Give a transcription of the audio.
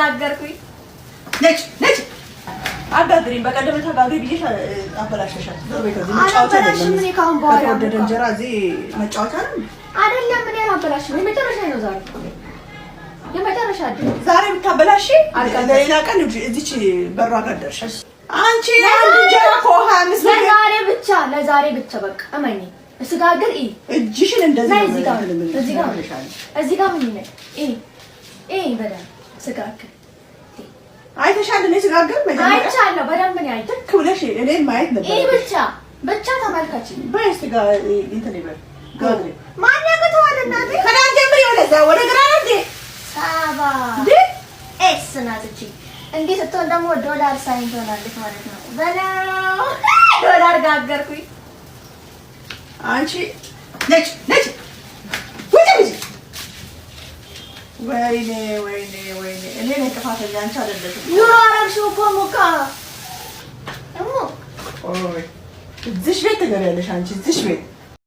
ጋገርኩኝ። ነጭ አጋግሪኝ በቀደም ተጋግሪ ብዬሽ አበላሽተሻል። መጫወቻ አይደለም። ምን ካሁን በኋላ ወደደ እንጀራ እዚህ መጫወቻ ነው አይደለም። ምን ያላበላሽም የመጨረሻ ነው ዛሬ የመጨረሻ አይደል? ዛሬ ብታበላሽ ለሌላ ቀን እዚች በሯ ጋር ደርሻለሽ። አንቺ አንድ እንጀራ ኮሃ ምስለ ለዛሬ ብቻ በቃ እመኚ። እስጋግር እጅሽን እንደዚህ ነው። እዚህ ጋር ምን ይነ በደንብ ስጋግር አይተሻል። እኔ ስጋግር መጀመሪያ አይቻለሁ። በደንብ ነው አይተህ ክብለሽ እኔን ማየት ነበር። ብቻ ተመልካች በስቲ ጋር እንትን ይበል ጋግሪ ማን ያገተዋል? እናቴ ከዳን ጀምሪ ወደ ግራ ነው እንዴ ሳባ ኤክስ ናት እቺ። እንዴት ስትሆን ደግሞ ዶላር ሳይን ትሆናለች ማለት ነው። በላው ዶላር ጋገርኩኝ። አንቺ ነጭ ወይኔ እኔ ነኝ ጥፋተኛ፣ አንቺ አይደለሽም። ኑሮ አረግሽው እኮ ሙካ እዚሽ ቤት ትገቢያለሽ አንቺ እዚሽ ቤት